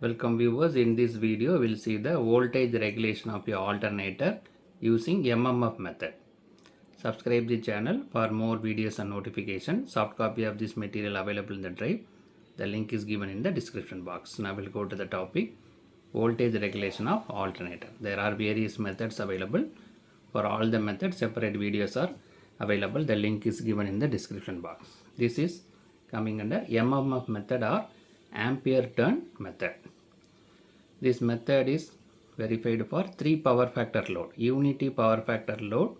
Welcome viewers, in this video we will see the voltage regulation of your alternator using MMF method. Subscribe the channel for more videos and notifications. Soft copy of this material available in the drive. The link is given in the description box. Now we'll go to the topic, voltage regulation of alternator. There are various methods available. For all the methods, separate videos are available. The link is given in the description box. This is coming under MMF method or Ampere-turn method. This method is verified for 3 power factor load: unity power factor load,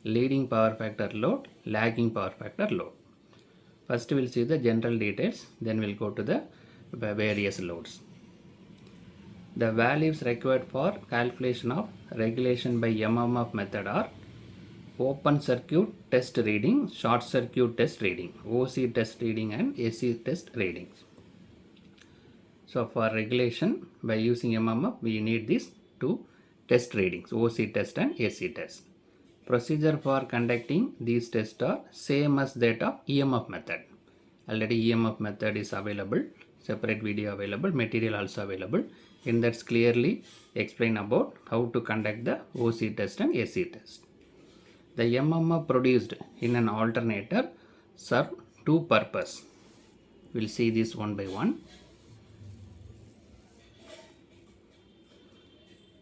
leading power factor load, lagging power factor load. First we'll see the general details, then we'll go to the various loads. The values required for calculation of regulation by MMF method are open circuit test reading, short circuit test reading, OC test reading and AC test readings. So for regulation by using MMF, we need these two test readings, OC test and AC test. Procedure for conducting these tests are same as that of EMF method. Already EMF method is available, separate video available, material also available. In that clearly explain about how to conduct the OC test and AC test. The MMF produced in an alternator serve two purposes. We'll see this one by one.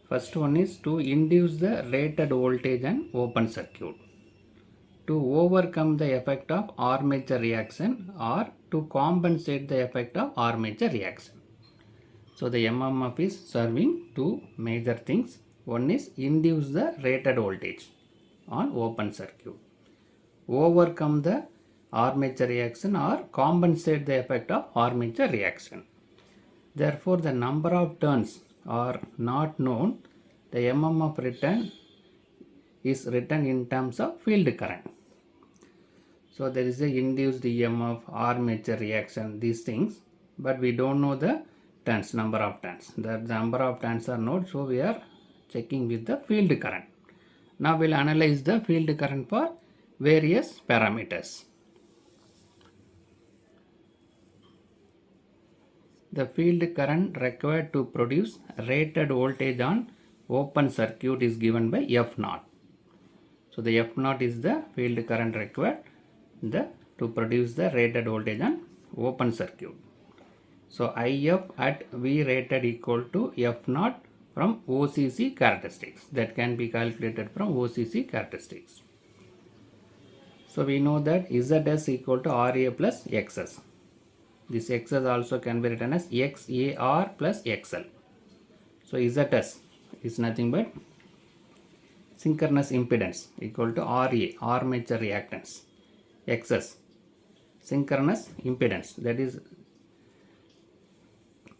First one is to induce the rated voltage and open circuit, to overcome the effect of armature reaction or to compensate the effect of armature reaction. So the MMF is serving two major things. One is induce the rated voltage on open circuit, overcome the armature reaction or compensate the effect of armature reaction. Therefore, the number of turns are not known. The MMF is written in terms of field current. So there is a induced EMF, armature reaction, these things, but we don't know the turns, number of turns. The number of turns are known, so we are checking with the field current. Now we'll analyze the field current for various parameters. The field current required to produce rated voltage on open circuit is given by F0. So the F0 is the field current required to produce the rated voltage on open circuit. So IF at V rated equal to F0 from OCC characteristics. That can be calculated from OCC characteristics. So we know that ZS equal to RA plus XS. This XS also can be written as XAR plus XL. So ZS is nothing but synchronous impedance equal to RA, armature reactance, XS, synchronous impedance, that is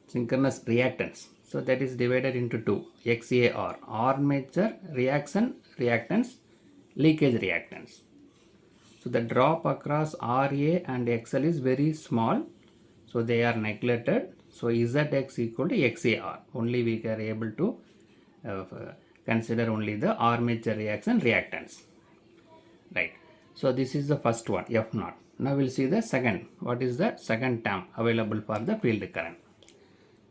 synchronous reactance. So that is divided into two, XAR, armature reactance, leakage reactance. So the drop across RA and XL is very small, so they are neglected. So ZX equal to XAR. Only we are able to consider only the armature reaction reactance. Right. So this is the first one, F0. Now we'll see the second. What is the second term available for the field current?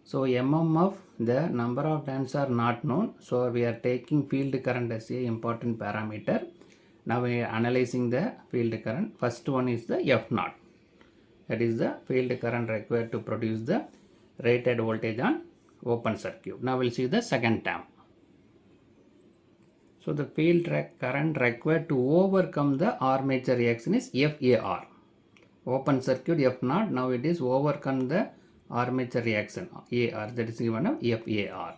So MMF, the number of turns are not known. So we are taking field current as a important parameter. Now we are analyzing the field current. First one is the F0. That is the field current required to produce the rated voltage on open circuit. Now we'll see the second term. So the field current required to overcome the armature reaction is FAR. Open circuit F0. Now it is overcome the armature reaction AR, that is given of FAR.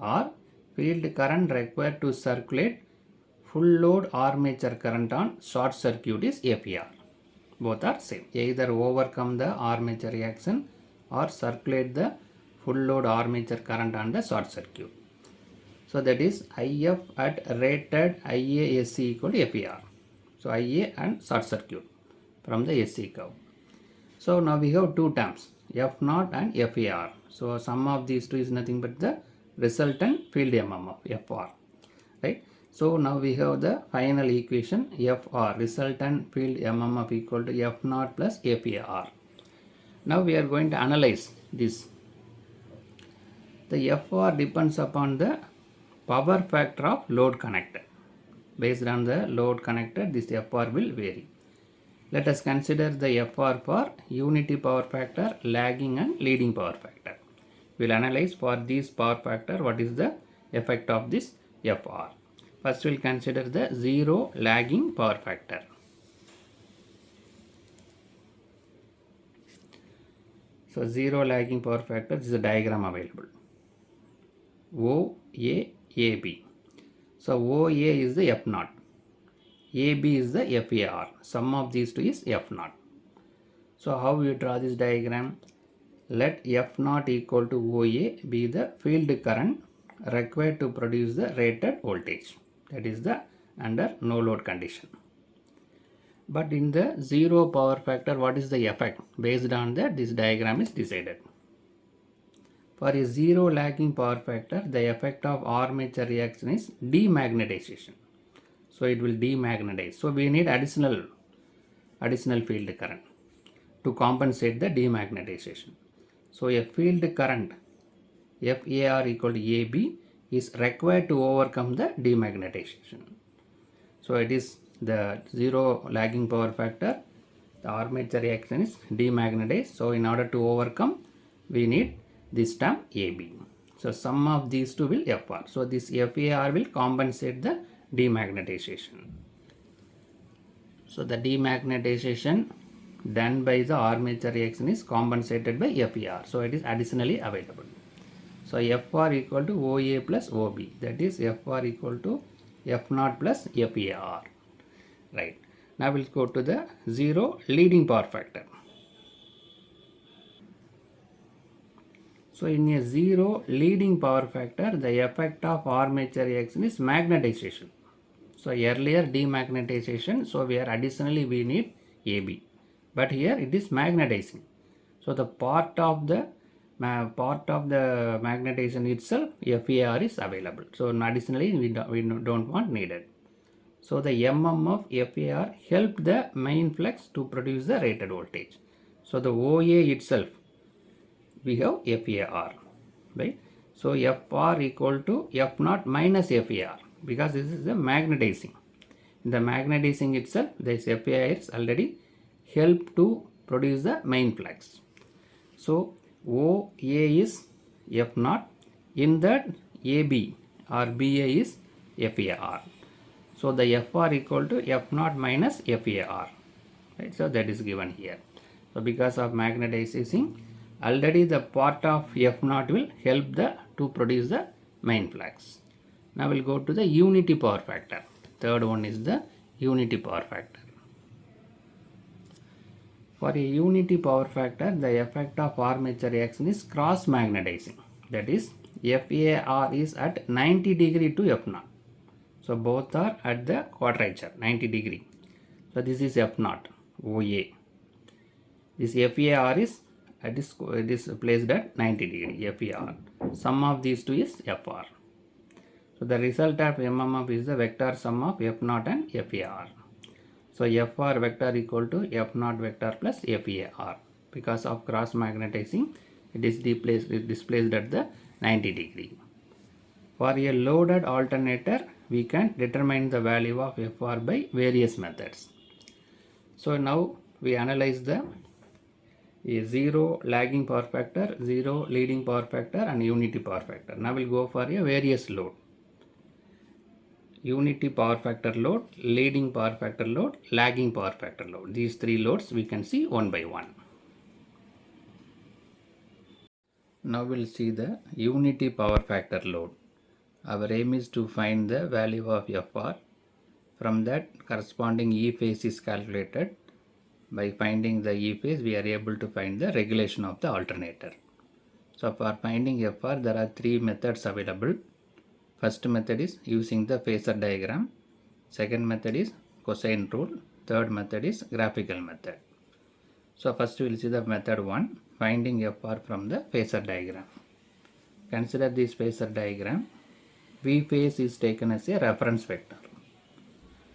Or field current required to circulate full load armature current on short circuit is FAR. Both are same. Either overcome the armature reaction or circulate the full load armature current on the short circuit. So that is IF at rated IASC equal to FAR. So IA and short circuit from the SC curve. So now we have two terms, F0 and FAR. So sum of these two is nothing but the resultant field MMF, FR. Right. So now we have the final equation, FR, resultant field MMF equal to F0 plus FAR. Now we are going to analyze this The FR depends upon the power factor of load connected. Based on the load connected, this FR will vary. Let us consider the FR for unity power factor, lagging and leading power factor. We will analyze for these power factor what is the effect of this FR. First we will consider the zero lagging power factor. So zero lagging power factor, this is a diagram available. OA, AB. So OA is the F0. AB is the FAR. Sum of these two is F0. So how we draw this diagram? Let F0 equal to OA be the field current required to produce the rated voltage. That is the under no load condition. But in the zero power factor, what is the effect? Based on that, this diagram is decided. For a zero lagging power factor, the effect of armature reaction is demagnetization. So it will demagnetize. So we need additional field current to compensate the demagnetization. So a field current FAR equal to AB is required to overcome the demagnetization. So it is the zero lagging power factor. The armature reaction is demagnetized. So in order to overcome, we need this term AB. So sum of these two will FR. So this FAR will compensate the demagnetization. So the demagnetization done by the armature reaction is compensated by FAR. So it is additionally available. So FR equal to OA plus OB. That is FR equal to F0 plus FAR. Right. Now we'll go to the zero leading power factor. So in a zero leading power factor, the effect of armature reaction is magnetization. So earlier demagnetization, so additionally we need AB. But here it is magnetizing. So the part of the magnetization itself, FAR is available. So additionally we don't want needed. So the MMF FAR helped the main flux to produce the rated voltage. So the OA itself, we have FAR, right? So FR equal to F0 minus FAR, because this is the magnetizing. In the magnetizing itself, this FAR is already help to produce the main flux. So OA is F0, in that AB or BA is FAR. So the FR equal to F0 minus FAR, right? So that is given here. So because of magnetizing, already the part of F0 will help to produce the main flux. Now we'll go to the unity power factor. Third one is the unity power factor. For a unity power factor, the effect of armature reaction is cross magnetizing. That is, FAR is at 90 degree to F0. So both are at the quadrature 90 degree. So this is F0 OA. This FAR is placed at 90 degree FAR. Sum of these two is FR. So the result of MMF is the vector sum of F0 and FAR. So FR vector equal to F0 vector plus FAR. Because of cross magnetizing, it is displaced at the 90 degree. For a loaded alternator, we can determine the value of FR by various methods. So now we analyze the zero lagging power factor, zero leading power factor and unity power factor. Now we'll go for a various load. Unity power factor load, leading power factor load, lagging power factor load. These three loads we can see one by one. Now we'll see the unity power factor load. Our aim is to find the value of FR. From that, corresponding E phase is calculated. By finding the E phase, we are able to find the regulation of the alternator. So for finding FR, there are three methods available. First method is using the phasor diagram. Second method is cosine rule. Third method is graphical method. So first we will see the method 1, finding FR from the phasor diagram. Consider this phasor diagram. V phase is taken as a reference vector.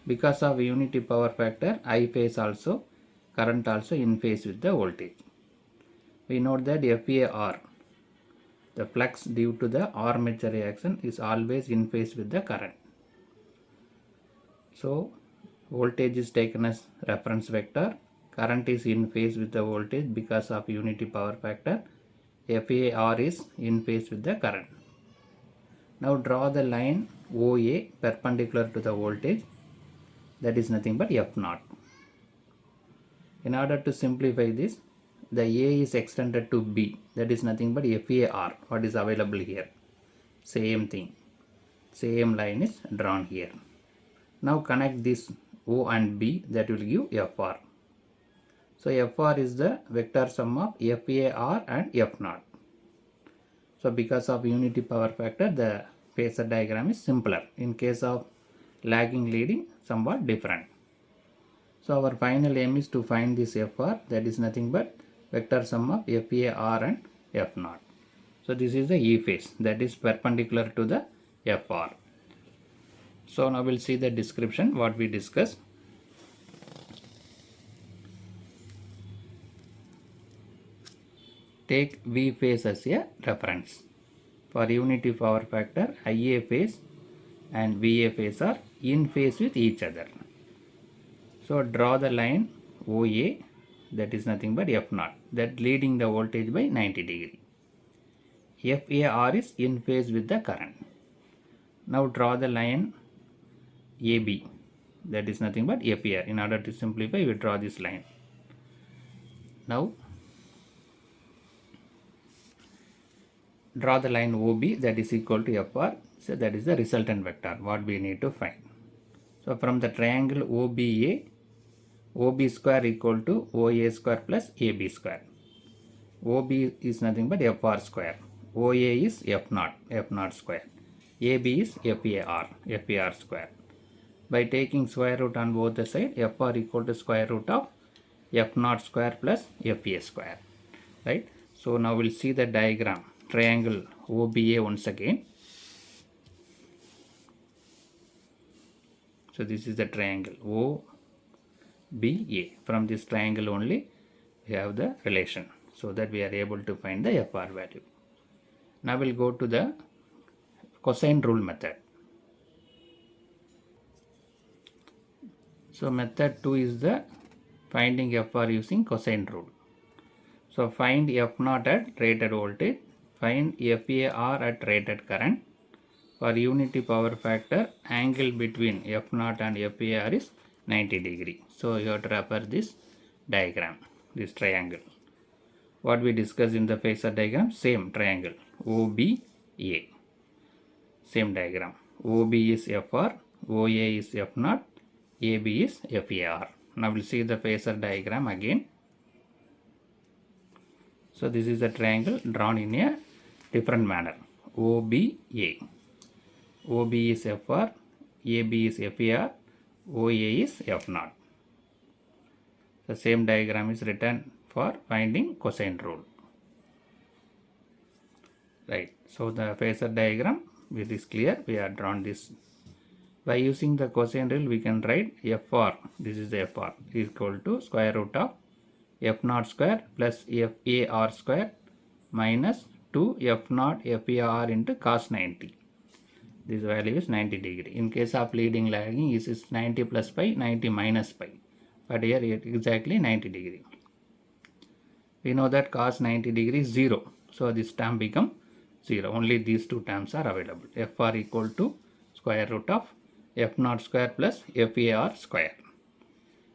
Because of unity power factor, I phase also, current also in phase with the voltage. We note that FAR The flux due to the armature reaction is always in phase with the current. So voltage is taken as reference vector. Current is in phase with the voltage because of unity power factor. FAR is in phase with the current. Now draw the line OA perpendicular to the voltage, that is nothing but F0. In order to simplify this, the A is extended to B, that is nothing but FAR, what is available here. Same thing, same line is drawn here. Now connect this O and B, that will give FR. So FR is the vector sum of FAR and F0. So because of unity power factor, the phasor diagram is simpler. In case of lagging leading, somewhat different. So our final aim is to find this FR, that is nothing but vector sum of FAR and F0. So this is the E phase, that is perpendicular to the FR. So now we'll see the description what we discussed. Take V phase as a reference. For unity power factor, IA phase and VA phase are in phase with each other. So draw the line OA, that is nothing but F0, that leading the voltage by 90 degree. FAR is in phase with the current. Now draw the line AB, that is nothing but FAR. In order to simplify, we draw this line. Now draw the line OB, that is equal to FR. So that is the resultant vector what we need to find. So from the triangle OBA, OB square equal to OA square plus AB square. OB is nothing but FR square. OA is F0, F0 square. AB is FAR square. By taking square root on both the sides, FR equal to square root of F0 square plus FA square. Right? So now we'll see the diagram. Triangle OBA once again. So this is the triangle OBA. From this triangle only we have the relation, so that we are able to find the FR value. Now we'll go to the cosine rule method. So method 2 is the finding FR using cosine rule. So find F0 at rated voltage, find FAR at rated current. For unity power factor, angle between F0 and FAR is 90 degree. So you have to refer this diagram, this triangle. What we discussed in the phasor diagram, same triangle OBA. Same diagram. OB is FR, OA is F0, AB is FAR. Now we'll see the phasor diagram again. So this is the triangle drawn in a different manner. OBA. OB is FR, AB is FAR, OA is F0. The same diagram is written for finding cosine rule. Right. So the phasor diagram, it is clear. We have drawn this. By using the cosine rule, we can write FR. This is the FR is equal to square root of F0 square plus FAR square minus 2 F0 FAR into cos 90. This value is 90 degree. In case of leading lagging, this is 90 plus pi, 90 minus pi. But here it exactly 90 degree. We know that cos 90 degree is 0. So this term become 0. Only these two terms are available. FR equal to square root of F0 square plus FAR square.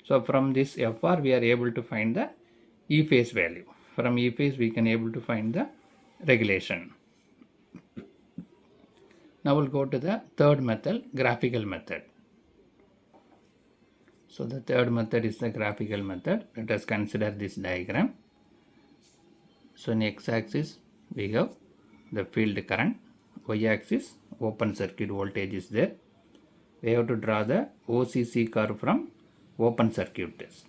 So from this FR we are able to find the E phase value. From E phase we can able to find the regulation. Now we'll go to the third method, graphical method. So the third method is the graphical method. Let us consider this diagram. So in x-axis we have the field current, y-axis open circuit voltage is there. We have to draw the OCC curve from open circuit test,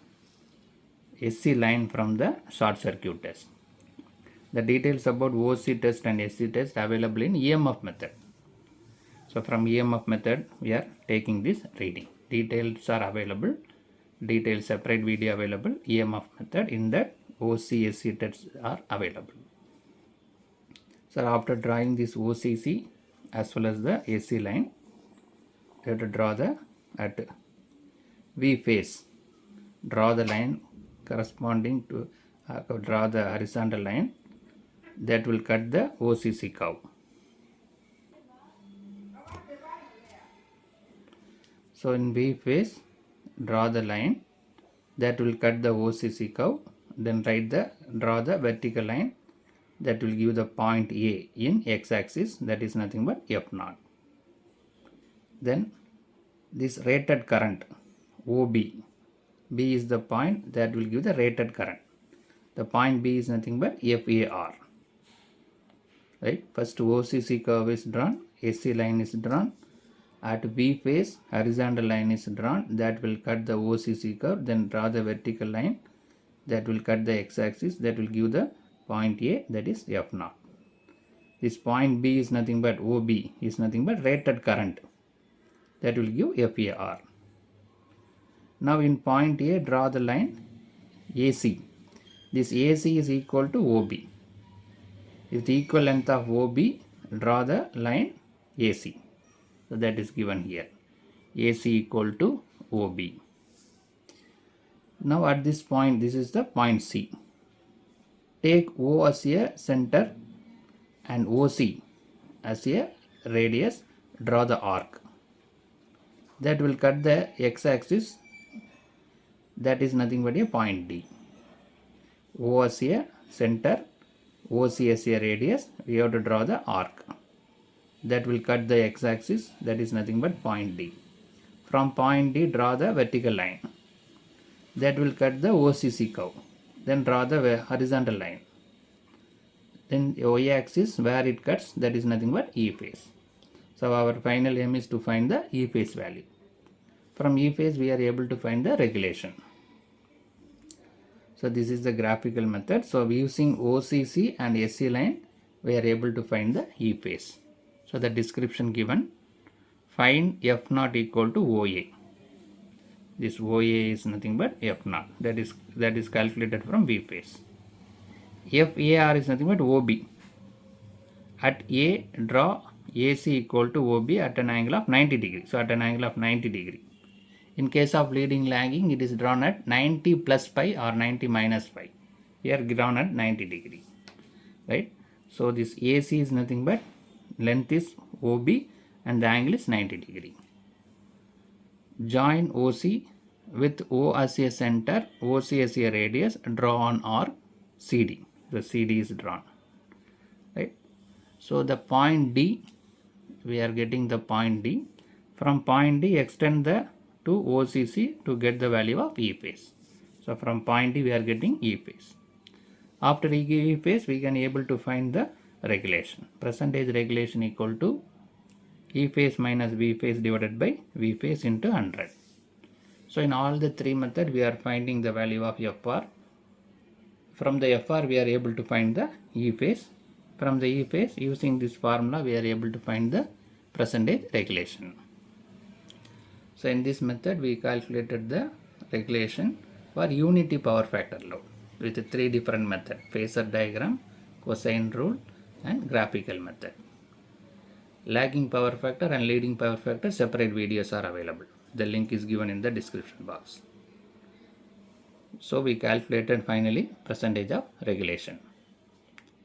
SC line from the short circuit test. The details about OC test and SC test available in EMF method. So from EMF method we are taking this reading. Details are available. Detailed separate video available. EMF method, in that OC SC tests are available. So after drawing this OCC as well as the AC line, we have to draw the at V phase. Draw the line corresponding to draw the horizontal line that will cut the OCC curve. So in V phase, draw the line that will cut the OCC curve. Then draw the vertical line that will give the point A in x-axis, that is nothing but F0. Then this rated current OB, B is the point that will give the rated current. The point B is nothing but FAR. Right? First OCC curve is drawn, AC line is drawn. At V phase, horizontal line is drawn that will cut the OCC curve. Then draw the vertical line that will cut the x-axis, that will give the point A, that is F0. This point B is nothing but OB, is nothing but rated current, that will give FAR. Now in point A, draw the line AC. This AC is equal to OB. If the equal length of OB, draw the line AC. So that is given here. AC equal to OB. Now at this point, this is the point C. Take O as a center and OC as a radius. Draw the arc. That will cut the x-axis. That is nothing but a point D. O as a center, OC as a radius. We have to draw the arc. That will cut the x-axis. That is nothing but point D. From point D, draw the vertical line. That will cut the OCC curve. Then draw the horizontal line. Then y-axis where it cuts, that is nothing but E phase. So our final aim is to find the E phase value. From E phase we are able to find the regulation. So this is the graphical method. So using OCC and SC line we are able to find the E phase. So the description given, find F0 equal to OA. This OA is nothing but F0, that is calculated from V phase. FAR is nothing but OB. At A, draw AC equal to OB at an angle of 90 degree. So at an angle of 90 degree. In case of leading lagging, it is drawn at 90 plus pi or 90 minus pi. Here drawn at 90 degree. Right? So this AC is nothing but length is OB and the angle is 90 degree. Join OC with O as a center, OC as a radius, draw on arc CD. The CD is drawn. Right? So the point D, we are getting the point D. From point D, extend the to OCC to get the value of E phase. So from point D, we are getting E phase. After E phase, we can able to find the regulation. Percentage regulation equal to E phase minus V phase divided by V phase into 100. So in all the three methods, we are finding the value of FR. From the FR, we are able to find the E phase. From the E phase, using this formula, we are able to find the percentage regulation. So in this method, we calculated the regulation for unity power factor load with three different methods: phasor diagram, cosine rule, and graphical method. Lagging power factor and leading power factor separate videos are available. The link is given in the description box. So we calculated finally percentage of regulation.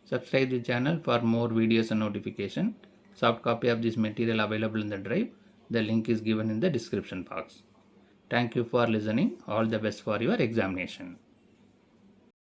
Subscribe the channel for more videos and notification. Soft copy of this material available in the drive. The link is given in the description box. Thank you for listening. All the best for your examination.